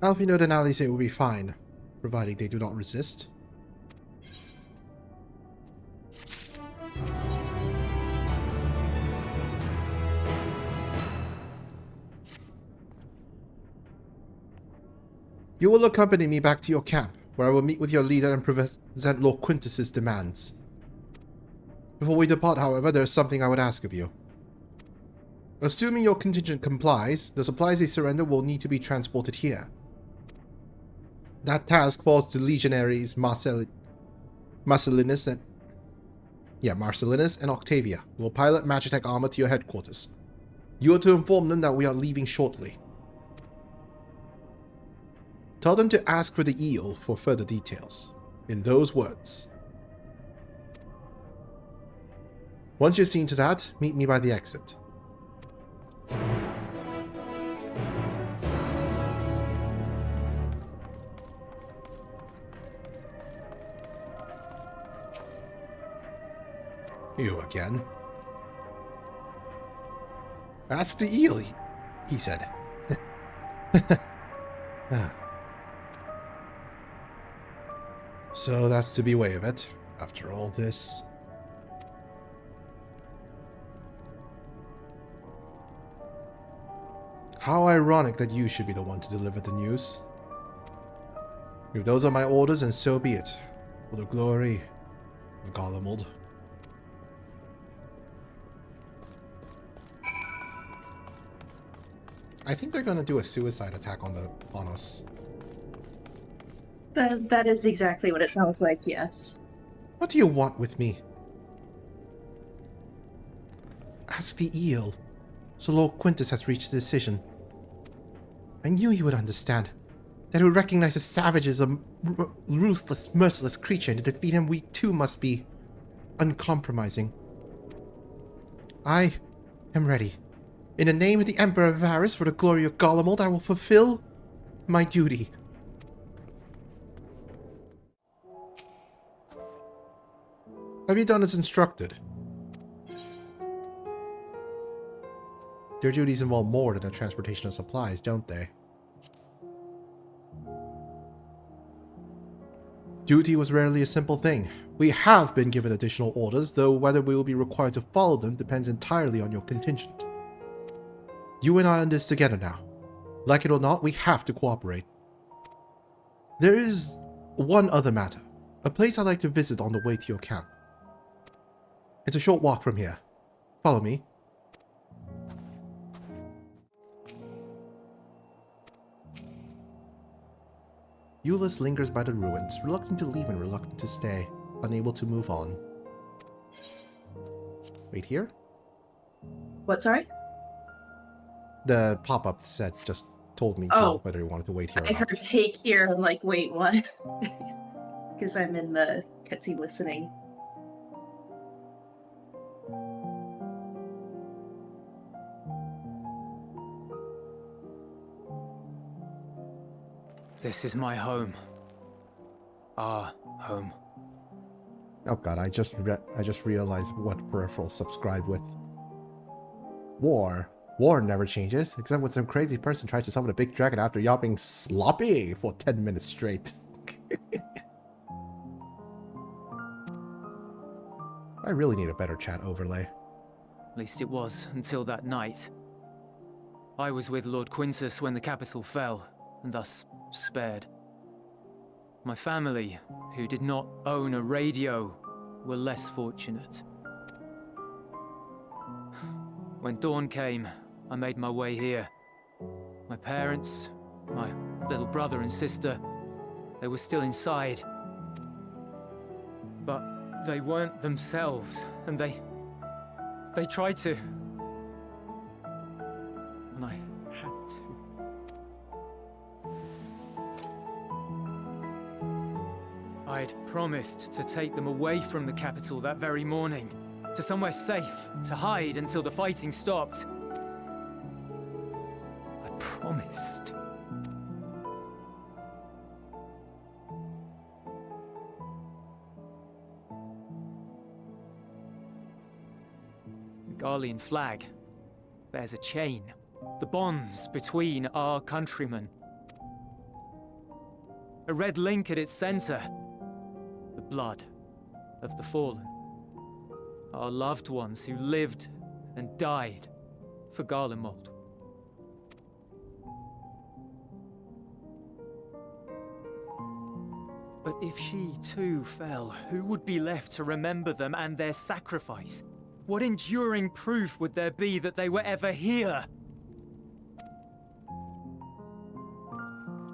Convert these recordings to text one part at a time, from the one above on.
How if you know that Alisaie will be fine, providing they do not resist? You will accompany me back to your camp, where I will meet with your leader and present Lord Quintus's demands. Before we depart, however, there is something I would ask of you. Assuming your contingent complies, the supplies they surrender will need to be transported here. That task falls to legionaries Marcellinus and Octavia, who will pilot Magitech armor to your headquarters. You are to inform them that we are leaving shortly. Tell them to ask for the eel for further details, in those words. Once you're seen to that, meet me by the exit. You again? Ask the eel, he said. So that's to be way of it, after all this. How ironic that you should be the one to deliver the news. If those are my orders, and so be it. For the glory of Garlemald. I think they're gonna do a suicide attack on us. That is exactly what it sounds like, yes. What do you want with me? Ask the eel. So Lord Quintus has reached a decision. I knew he would understand. That he would recognize the savage as a ruthless, merciless creature, and to defeat him we too must be uncompromising. I am ready. In the name of the Emperor Varus, for the glory of Garlemald, I will fulfill my duty. Have you done as instructed? Their duties involve more than the transportation of supplies, don't they? Duty was rarely a simple thing. We have been given additional orders, though whether we will be required to follow them depends entirely on your contingent. You and I are in this together now. Like it or not, we have to cooperate. There is one other matter. A place I'd like to visit on the way to your camp. It's a short walk from here. Follow me. Euless lingers by the ruins, reluctant to leave and reluctant to stay, unable to move on. Wait here? What, sorry? The pop-up said just told me whether you wanted to wait here or I not. heard "Hey" here, I'm like, wait, what? Because I'm in the cutscene listening. This is my home. Our home. Oh god, I just realized what peripheral subscribed with. War. War never changes, except when some crazy person tries to summon a big dragon after yapping sloppy for 10 minutes straight. I really need a better chat overlay. At least it was, until that night. I was with Lord Quintus when the capital fell, and thus spared. My family, who did not own a radio, were less fortunate. When dawn came, I made my way here. My parents, my little brother and sister, they were still inside. But they weren't themselves, and they tried to. And I had to. I'd promised to take them away from the capital that very morning, to somewhere safe, to hide until the fighting stopped. I promised. The Garlean flag bears a chain, the bonds between our countrymen. a red link at its center. The blood of the fallen. Our loved ones who lived and died for Garlemald. But if she too fell, who would be left to remember them and their sacrifice? What enduring proof would there be that they were ever here?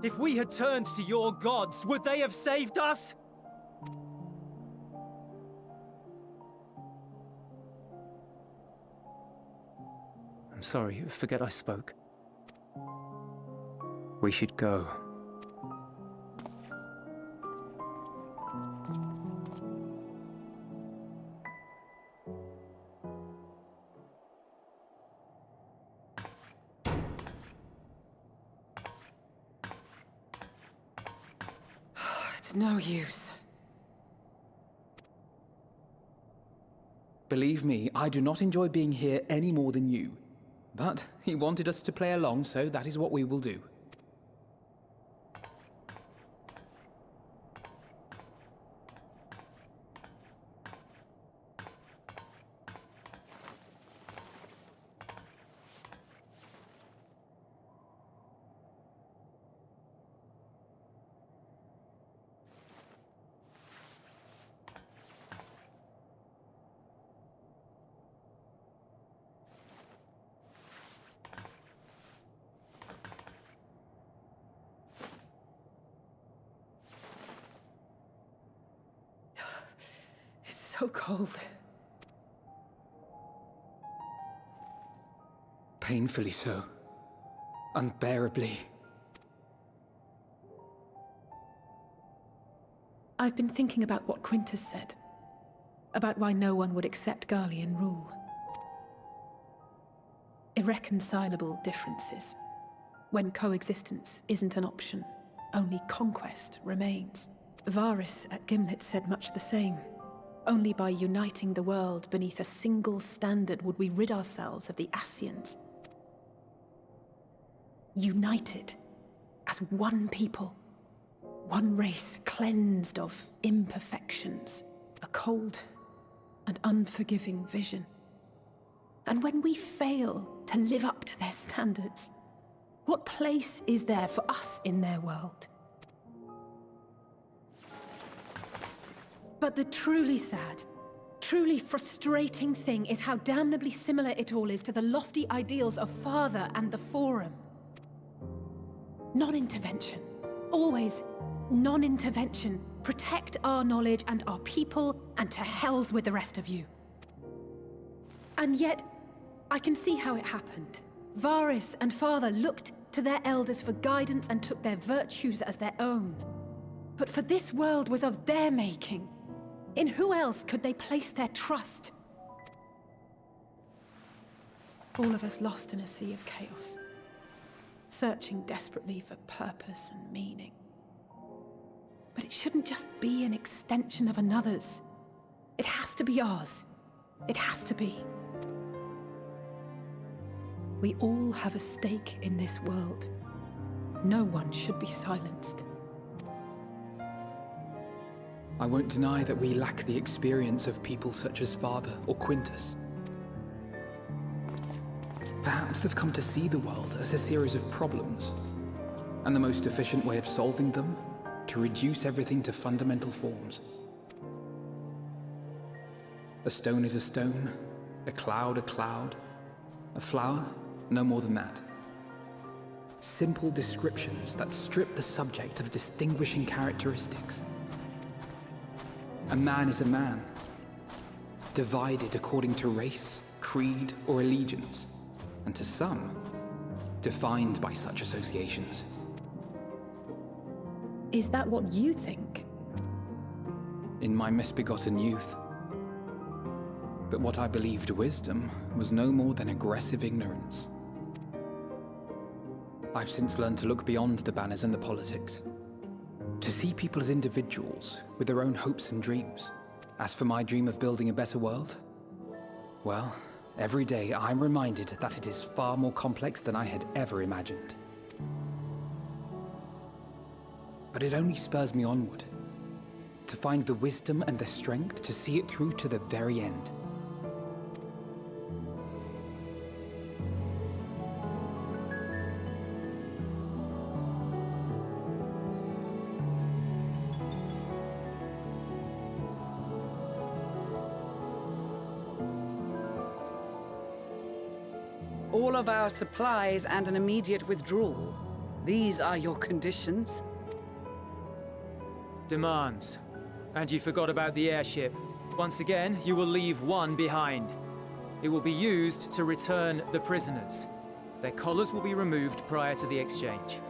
If we had turned to your gods, would they have saved us? I'm sorry, forget I spoke. We should go. It's no use. Believe me, I do not enjoy being here any more than you. But he wanted us to play along, so that is what we will do. So cold. Painfully so. Unbearably. I've been thinking about what Quintus said. About why no one would accept Garlean rule. Irreconcilable differences. When coexistence isn't an option, only conquest remains. Varys at Gimlet said much the same. Only by uniting the world beneath a single standard would we rid ourselves of the Ascians. United as one people. One race cleansed of imperfections. A cold and unforgiving vision. And when we fail to live up to their standards, what place is there for us in their world? But the truly sad, truly frustrating thing is how damnably similar it all is to the lofty ideals of Father and the Forum. Non-intervention. Always non-intervention. Protect our knowledge and our people, and to hells with the rest of you. And yet, I can see how it happened. Varys and Father looked to their elders for guidance and took their virtues as their own. But for this world was of their making. In who else could they place their trust? All of us lost in a sea of chaos, searching desperately for purpose and meaning. But it shouldn't just be an extension of another's. It has to be ours. It has to be. We all have a stake in this world. No one should be silenced. I won't deny that we lack the experience of people such as Father or Quintus. Perhaps they've come to see the world as a series of problems, and the most efficient way of solving them, to reduce everything to fundamental forms. A stone is a stone, a cloud, a flower, no more than that. Simple descriptions that strip the subject of distinguishing characteristics. A man is a man, divided according to race, creed, or allegiance, and to some, defined by such associations. Is that what you think? In my misbegotten youth. But what I believed wisdom was no more than aggressive ignorance. I've since learned to look beyond the banners and the politics. To see people as individuals with their own hopes and dreams. As for my dream of building a better world, well, every day I'm reminded that it is far more complex than I had ever imagined. but it only spurs me onward. To find the wisdom and the strength to see it through to the very end. All of our supplies and an immediate withdrawal. These are your conditions? Demands. And you forgot about the airship. Once again, you will leave one behind. It will be used to return the prisoners. Their collars will be removed prior to the exchange.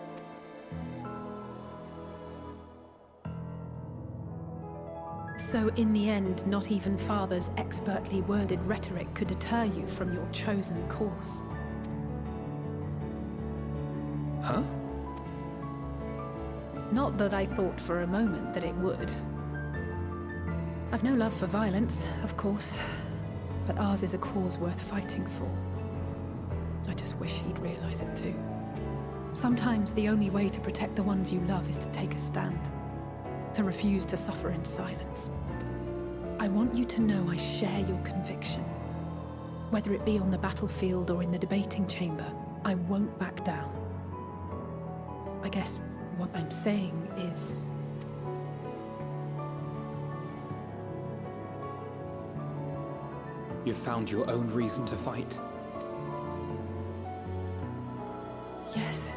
So in the end, not even Father's expertly worded rhetoric could deter you from your chosen course. Huh? Not that I thought for a moment that it would. I've no love for violence, of course, but ours is a cause worth fighting for. I just wish he'd realize it too. Sometimes the only way to protect the ones you love is to take a stand, to refuse to suffer in silence. I want you to know I share your conviction. Whether it be on the battlefield or in the debating chamber, I won't back down. I guess what I'm saying is... You've found your own reason to fight. Yes.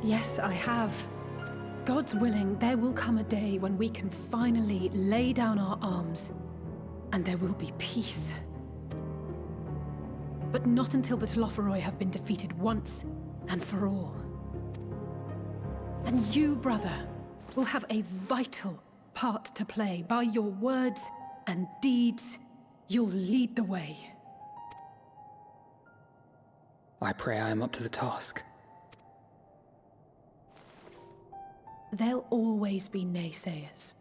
Yes, I have. God's willing, there will come a day when we can finally lay down our arms, and there will be peace. But not until the Telophoroi have been defeated once and for all. And you, brother, will have a vital part to play. By your words and deeds, you'll lead the way. I pray I am up to the task. There'll always be naysayers.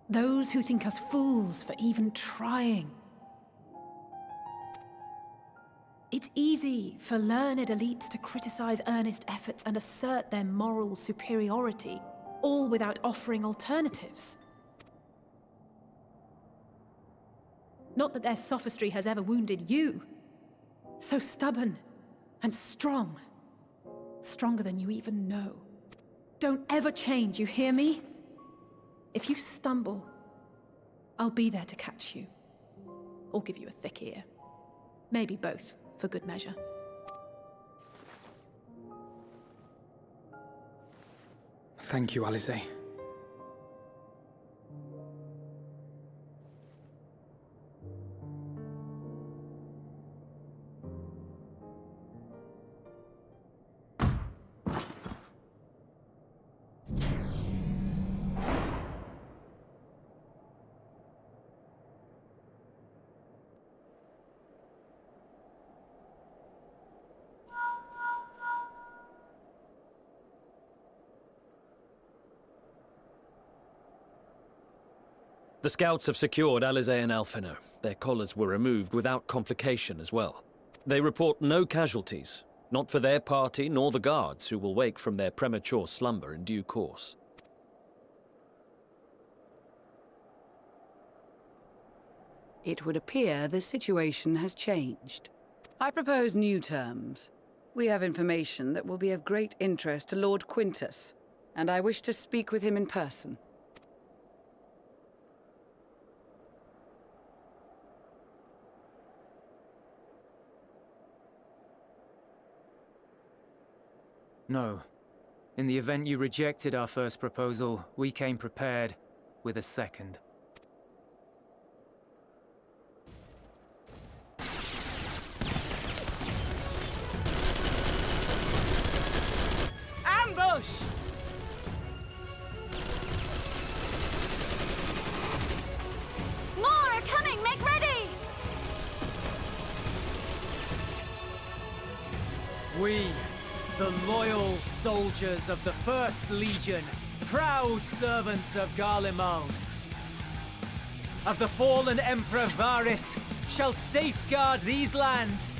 Those who think us fools for even trying. It's easy for learned elites to criticize earnest efforts and assert their moral superiority, all without offering alternatives. Not that their sophistry has ever wounded you. So stubborn and strong. Stronger than you even know. Don't ever change, you hear me? If you stumble, I'll be there to catch you. Or give you a thick ear. Maybe both, for good measure. Thank you, Alisaie. The scouts have secured Alisaie and Alphino. Their collars were removed without complication as well. They report no casualties, not for their party nor the guards, who will wake from their premature slumber in due course. It would appear the situation has changed. I propose new terms. We have information that will be of great interest to Lord Quintus, and I wish to speak with him in person. No. In the event you rejected our first proposal, we came prepared with a second. Ambush! More are coming! Make ready! We, the loyal soldiers of the First Legion, proud servants of Garlemald, of the fallen Emperor Varys, shall safeguard these lands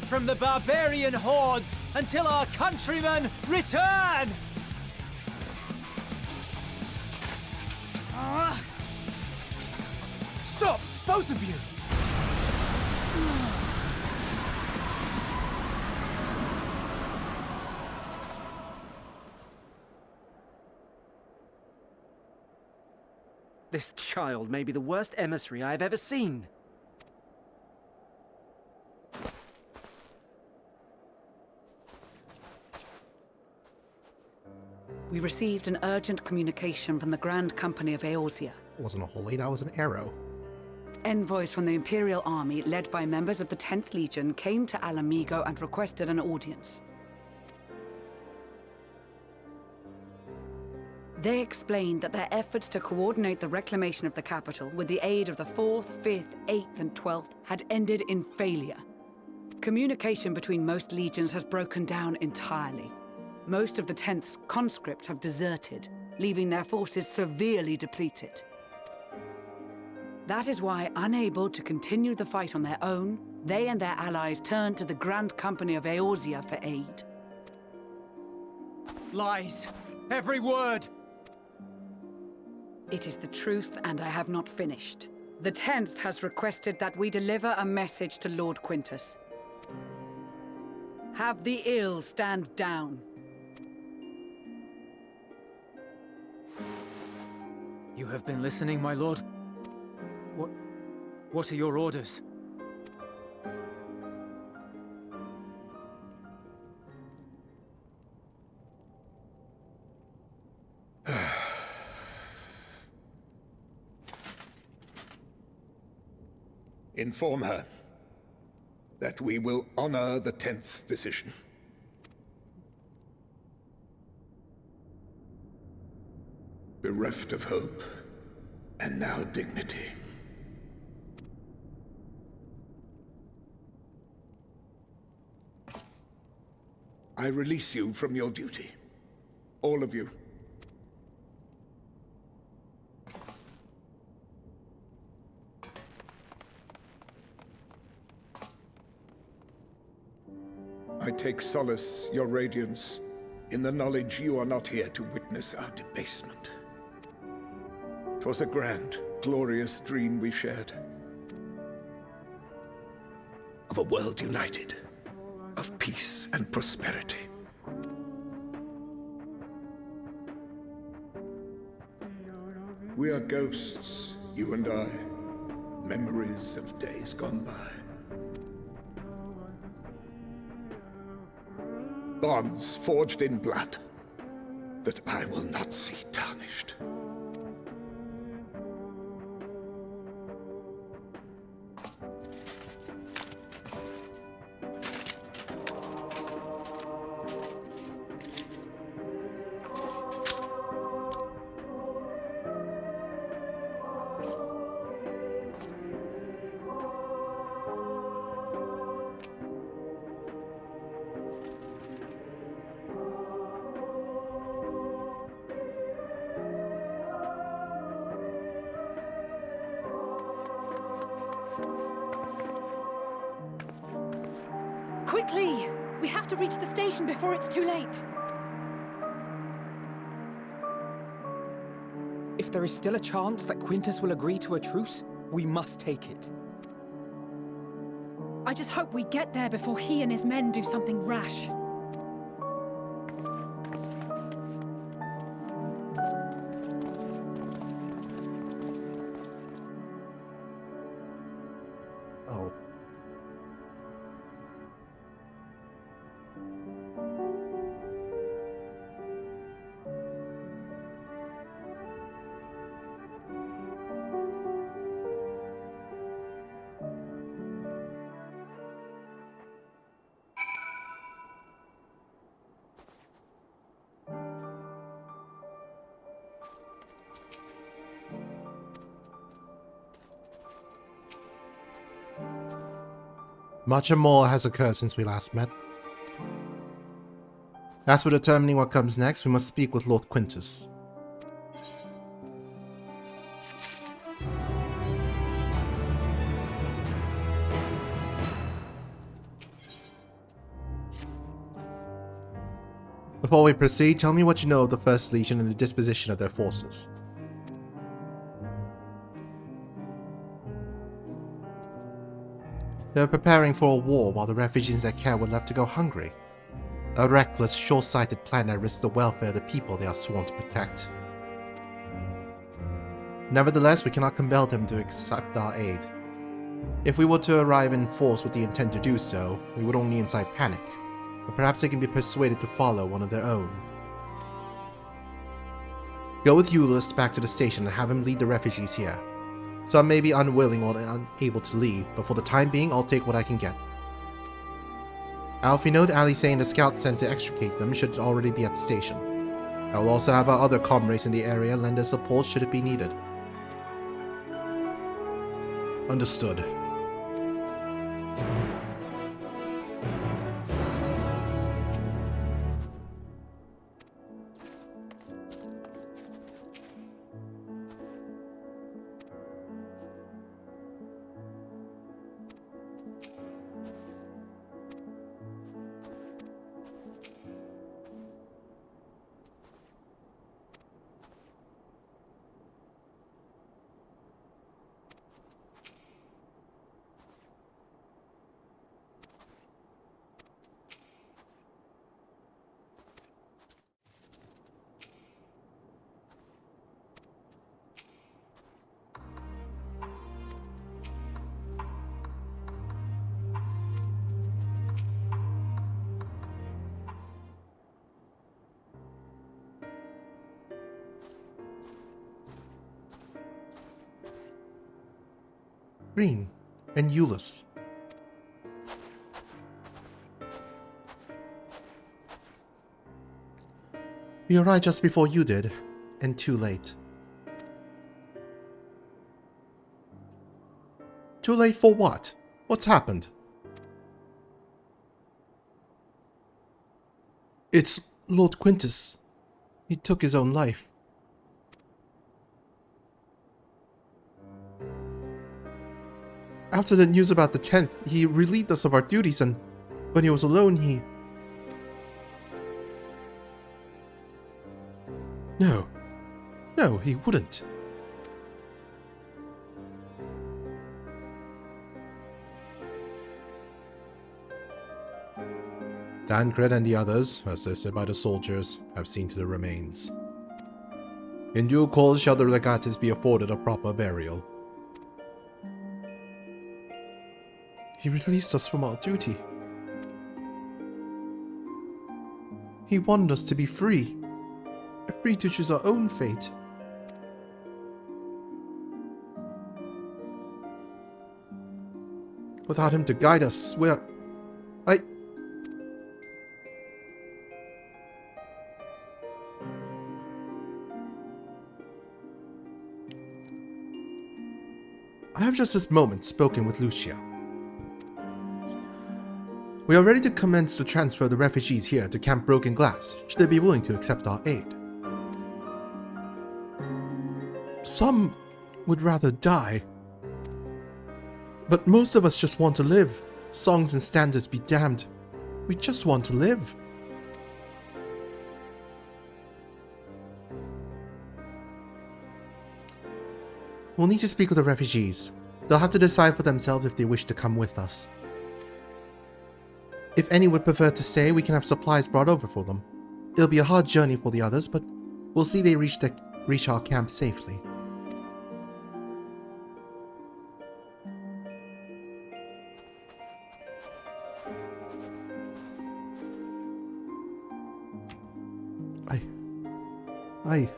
from the barbarian hordes until our countrymen return! Stop! Both of you! This child may be the worst emissary I have ever seen. We received an urgent communication from the Grand Company of Eorzea. It wasn't a holy, that was an arrow. Envoys from the Imperial Army, led by members of the 10th Legion, came to Alamigo and requested an audience. They explained that their efforts to coordinate the reclamation of the capital with the aid of the 4th, 5th, 8th, and 12th had ended in failure. Communication between most legions has broken down entirely. Most of the 10th's conscripts have deserted, leaving their forces severely depleted. That is why, unable to continue the fight on their own, they and their allies turned to the Grand Company of Eorzea for aid. Lies! Every word! It is the truth, and I have not finished. The 10th has requested that we deliver a message to Lord Quintus. Have the ill stand down. You have been listening, my lord? What are your orders? Inform her that we will honor the 10th's decision. Bereft of hope, and now dignity. I release you from your duty. All of you. I take solace, your radiance, in the knowledge you are not here to witness our debasement. 'Twas a grand, glorious dream we shared. Of a world united, of peace and prosperity. We are ghosts, you and I, memories of days gone by. Bonds forged in blood that I will not see tarnished. Quickly! We have to reach the station before it's too late. If there is still a chance that Quintus will agree to a truce, we must take it. I just hope we get there before he and his men do something rash. Oh. Much more has occurred since we last met. As for determining what comes next, we must speak with Lord Quintus. Before we proceed, tell me what you know of the First Legion and the disposition of their forces. They were preparing for a war while the refugees in their care were left to go hungry. A reckless, short-sighted plan that risks the welfare of the people they are sworn to protect. Nevertheless, we cannot compel them to accept our aid. If we were to arrive in force with the intent to do so, we would only incite panic, but perhaps they can be persuaded to follow one of their own. Go with Ulysses back to the station and have him lead the refugees here. Some may be unwilling or unable to leave, but for the time being, I'll take what I can get. Alfie, Alisaie and the scout sent to extricate them should already be at the station. I will also have our other comrades in the area lend their support should it be needed. Understood. Green and Ulysses. We arrived just before you did, and too late. Too late for what? What's happened? It's Lord Quintus. He took his own life. After the news about the 10th, he relieved us of our duties, and when he was alone, he... No, he wouldn't. Tancred and the others, assisted by the soldiers, have seen to the remains. In due course shall the legatus be afforded a proper burial. He released us from our duty. He wanted us to be free. Free to choose our own fate. Without him to guide us, I have just this moment spoken with Lucia. We are ready to commence the transfer of the refugees here to Camp Broken Glass, should they be willing to accept our aid. Some would rather die. But most of us just want to live. Songs and standards be damned. We just want to live. We'll need to speak with the refugees. They'll have to decide for themselves if they wish to come with us. If any would prefer to stay, we can have supplies brought over for them. It'll be a hard journey for the others, but we'll see they reach our camp safely. I...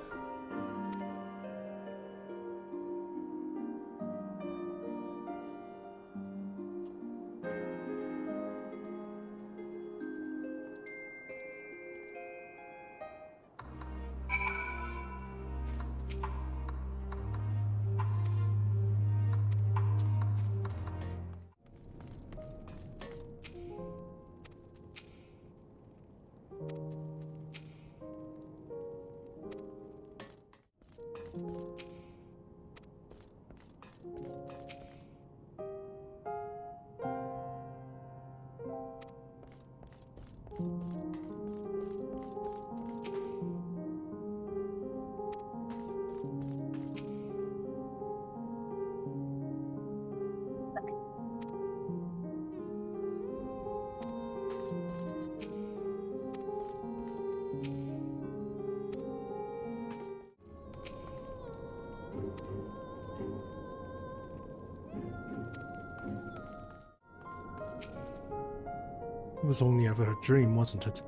It was only ever a dream, wasn't it?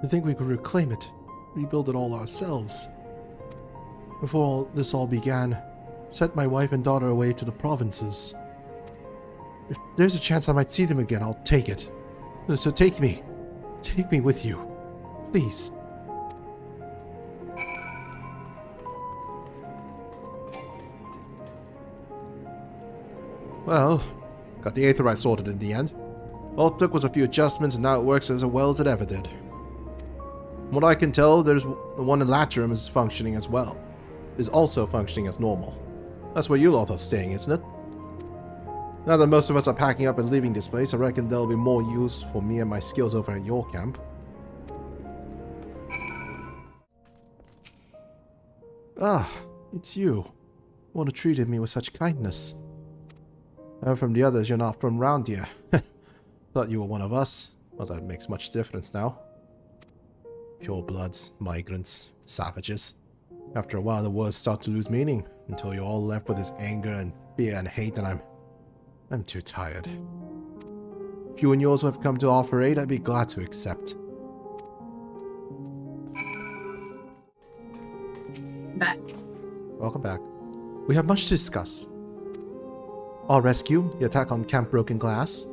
To think we could reclaim it, rebuild it all ourselves. Before this all began, sent my wife and daughter away to the provinces. If there's a chance I might see them again, I'll take it. So take me. Take me with you. Please. Well, got the Aetherized sorted in the end. All it took was a few adjustments and now it works as well as it ever did. From what I can tell, there's the one in Laterum is functioning as well. Is also functioning as normal. That's where you lot are staying, isn't it? Now that most of us are packing up and leaving this place, I reckon there'll be more use for me and my skills over at your camp. Ah, it's you. One who treated me with such kindness. I heard from the others you're not from round here. Thought you were one of us. Not that it makes much difference now. Purebloods, migrants, savages. After a while the words start to lose meaning, until you're all left with this anger and fear and hate, and I'm too tired. If you and yours have come to offer aid, I'd be glad to accept. Back. Welcome back. We have much to discuss. Our rescue, the attack on Camp Broken Glass,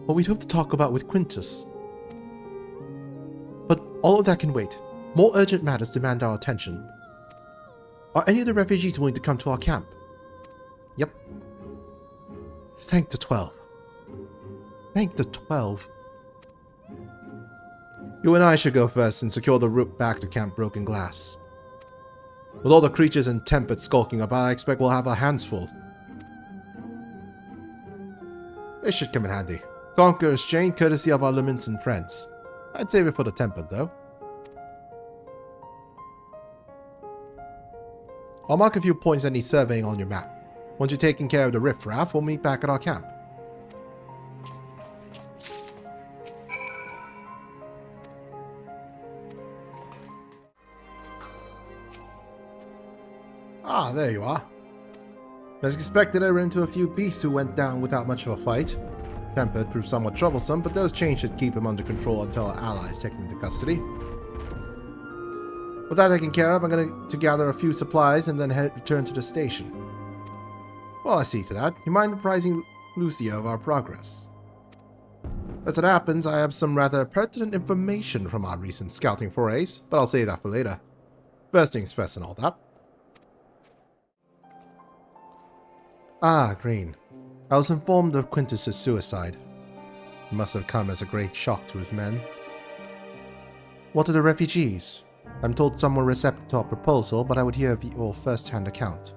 what we'd hope to talk about with Quintus. But all of that can wait. More urgent matters demand our attention. Are any of the refugees willing to come to our camp? Yep. Thank the 12. Thank the 12. You and I should go first and secure the route back to Camp Broken Glass. With all the creatures and Tempest skulking about, I expect we'll have our hands full. It should come in handy. Conqueror's chain, courtesy of our limits and friends. I'd save it for the Tempered, though. I'll mark a few points that need surveying on your map. Once you've taken care of the riffraff, we'll meet back at our camp. Ah, there you are. As expected, I ran into a few beasts who went down without much of a fight. Tempered proved somewhat troublesome, but those chains should keep him under control until our allies take him into custody. With that taken care of, I'm going to gather a few supplies and then return to the station. While I see to that, you mind apprising Lucia of our progress? As it happens, I have some rather pertinent information from our recent scouting forays, but I'll save that for later. First things first and all that. Ah, Green. I was informed of Quintus's suicide. It must have come as a great shock to his men. What are the refugees? I'm told some were receptive to our proposal, but I would hear of your first-hand account.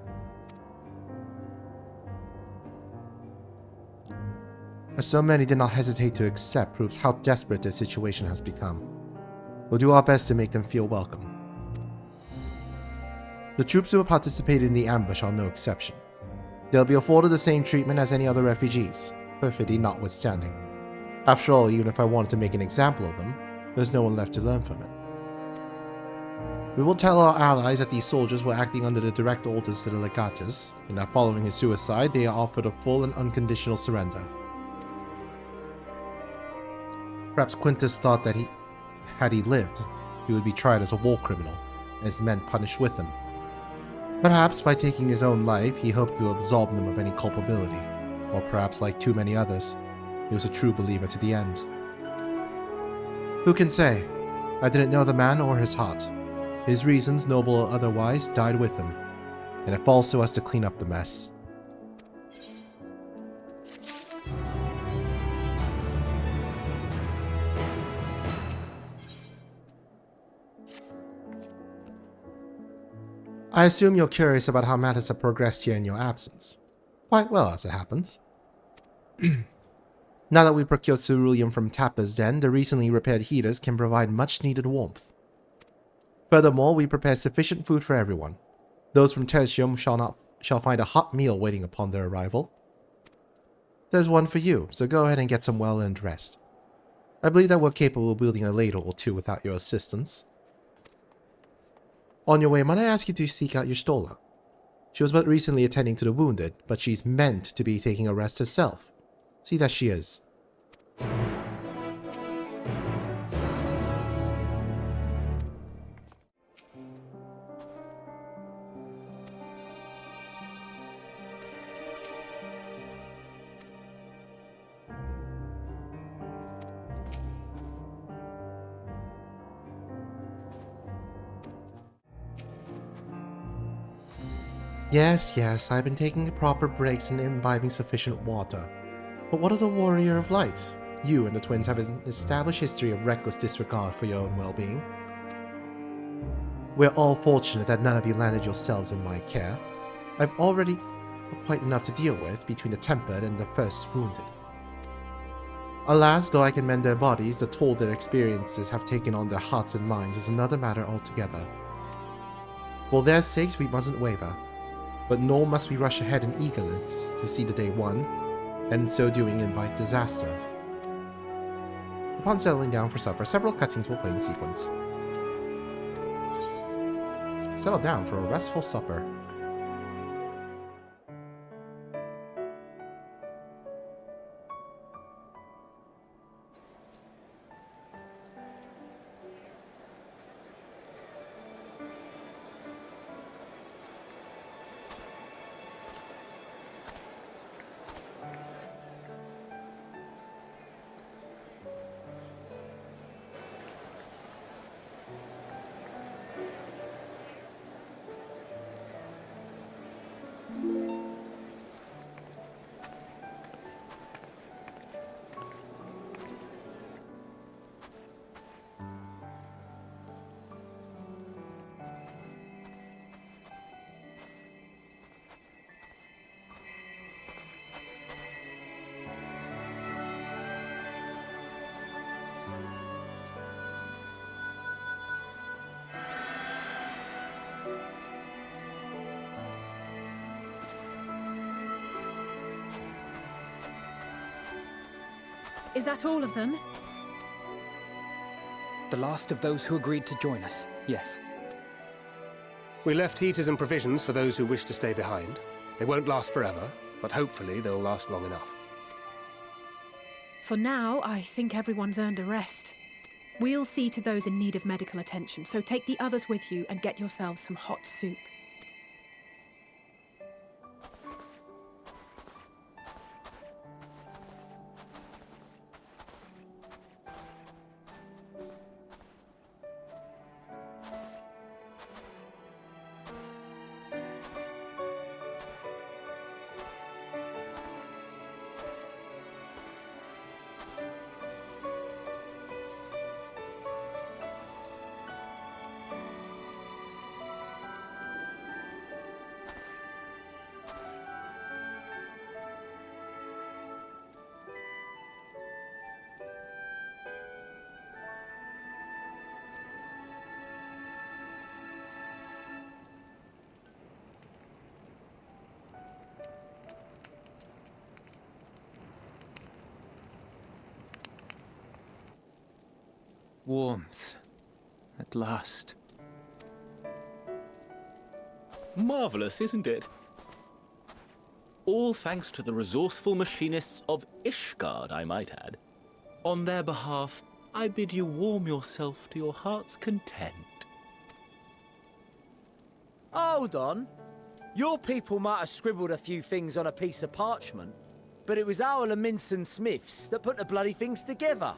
As so many did not hesitate to accept proves how desperate their situation has become. We'll do our best to make them feel welcome. The troops who have participated in the ambush are no exception. They'll be afforded the same treatment as any other refugees, perfidy notwithstanding. After all, even if I wanted to make an example of them, there's no one left to learn from it. We will tell our allies that these soldiers were acting under the direct orders to the legatus, and that following his suicide, they are offered a full and unconditional surrender. Perhaps Quintus thought that had he lived, he would be tried as a war criminal, and his men punished with him. Perhaps by taking his own life, he hoped to absolve them of any culpability, or perhaps like too many others, he was a true believer to the end. Who can say? I didn't know the man or his heart. His reasons, noble or otherwise, died with him, and it falls to us to clean up the mess. I assume you're curious about how matters have progressed here in your absence. Quite well, as it happens. Now that we procured ceruleum from Tappa's Den, the recently repaired heaters can provide much-needed warmth. Furthermore, we prepared sufficient food for everyone. Those from Tertium shall find a hot meal waiting upon their arrival. There's one for you, so go ahead and get some well-earned rest. I believe that we're capable of wielding a ladle or two without your assistance. On your way, might I ask you to seek out your Stola? She was but recently attending to the wounded, but she's meant to be taking a rest herself. See that she is. Yes, I've been taking proper breaks and imbibing sufficient water. But what of the Warrior of Light? You and the twins have an established history of reckless disregard for your own well-being. We're all fortunate that none of you landed yourselves in my care. I've already quite enough to deal with between the tempered and the first wounded. Alas, though I can mend their bodies, the toll their experiences have taken on their hearts and minds is another matter altogether. For their sakes we mustn't waver, but nor must we rush ahead in eagerness to see the day won, and in so doing invite disaster. Upon settling down for supper, several cutscenes will play in sequence. Settle down for a restful supper. Is that all of them? The last of those who agreed to join us, yes. We left heaters and provisions for those who wish to stay behind. They won't last forever, but hopefully they'll last long enough. For now, I think everyone's earned a rest. We'll see to those in need of medical attention, so take the others with you and get yourselves some hot soup. Warmth. At last. Marvelous, isn't it? All thanks to the resourceful machinists of Ishgard, I might add. On their behalf, I bid you warm yourself to your heart's content. Hold on. Your people might have scribbled a few things on a piece of parchment, but it was our Minson Smiths that put the bloody things together.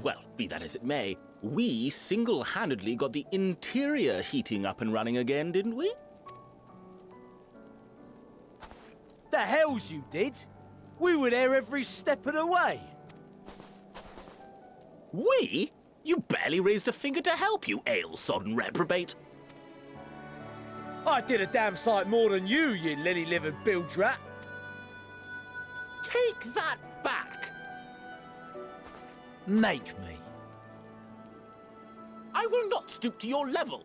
Well, be that as it may, we single-handedly got the interior heating up and running again, didn't we? The hells you did! We were there every step of the way. We? You barely raised a finger to help, you ale-sodden reprobate. I did a damn sight more than you lily-livered bilge rat. Take that back. Make me. I will not stoop to your level.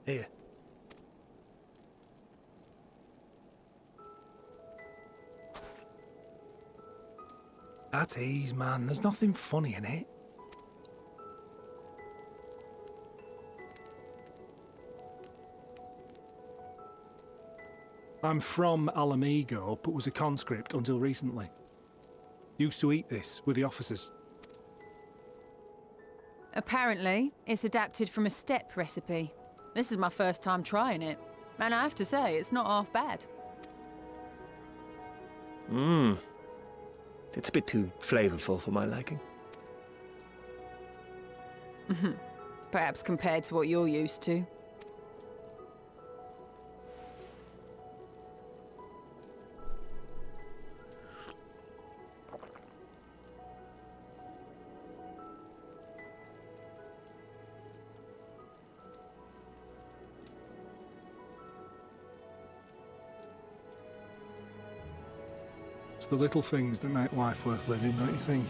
Here. At ease, man. There's nothing funny in it. I'm from Alamigo, but was a conscript until recently. Used to eat this with the officers. Apparently, it's adapted from a steppe recipe. This is my first time trying it, and I have to say, it's not half bad. It's a bit too flavorful for my liking. perhaps compared to what you're used to. It's the little things that make life worth living, don't you think?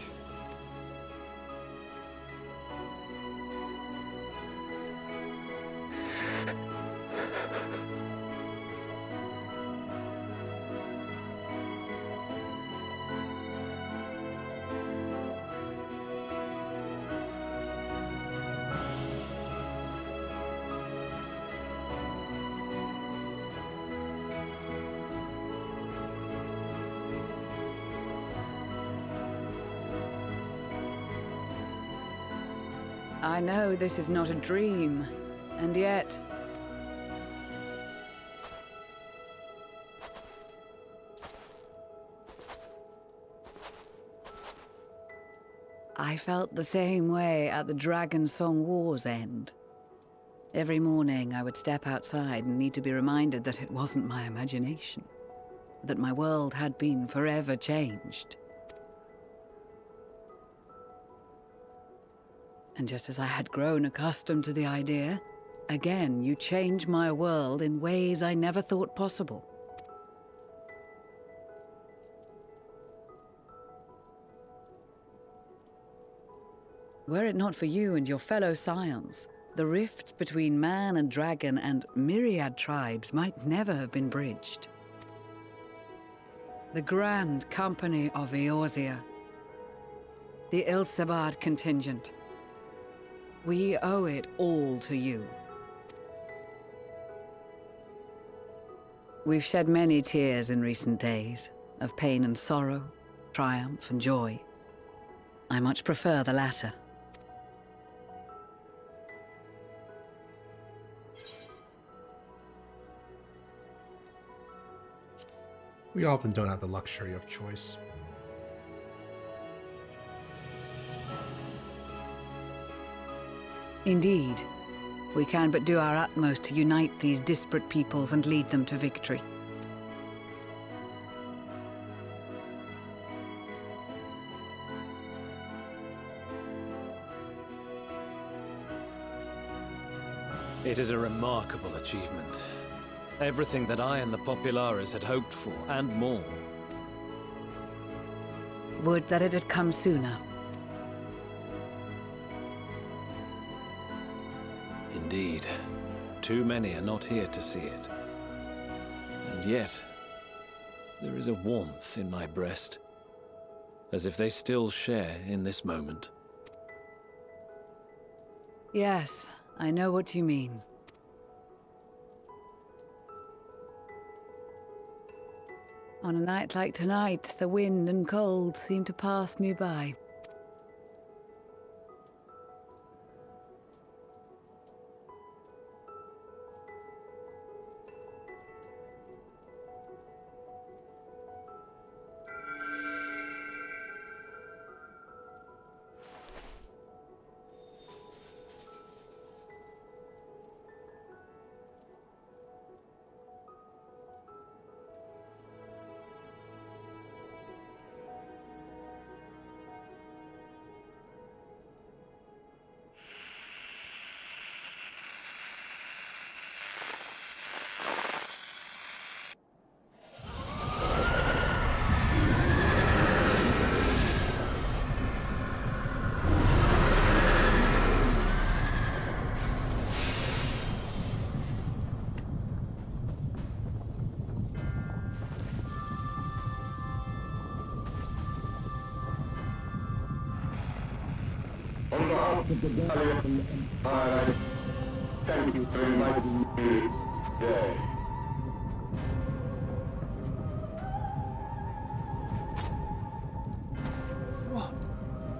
I know this is not a dream, and yet... I felt the same way at the Dragon Song War's end. Every morning I would step outside and need to be reminded that it wasn't my imagination, that my world had been forever changed. And just as I had grown accustomed to the idea, again you change my world in ways I never thought possible. Were it not for you and your fellow scions, the rifts between man and dragon and myriad tribes might never have been bridged. The Grand Company of Eorzea, the Ilsabard contingent, we owe it all to you. We've shed many tears in recent days, of pain and sorrow, triumph and joy. I much prefer the latter. We often don't have the luxury of choice. Indeed. We can but do our utmost to unite these disparate peoples and lead them to victory. It is a remarkable achievement. Everything that I and the Populares had hoped for, and more. Would that it had come sooner. Indeed. Too many are not here to see it. And yet, there is a warmth in my breast, as if they still share in this moment. Yes, I know what you mean. On a night like tonight, the wind and cold seem to pass me by. On behalf of the Dalian Empire, thank you for inviting me today. What?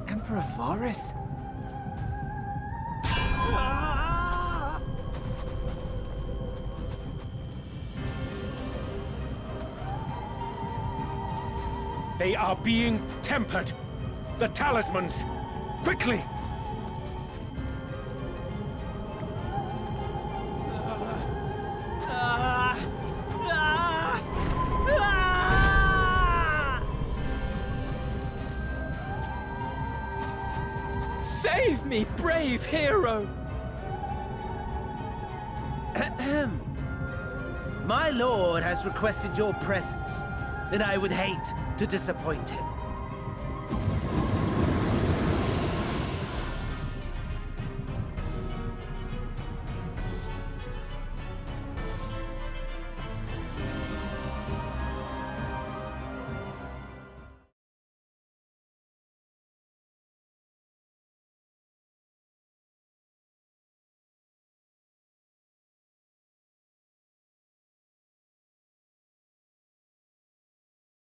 Emperor Varus? They are being tempered. The talismans! Quickly! me, brave hero! My lord has requested your presence, and I would hate to disappoint him.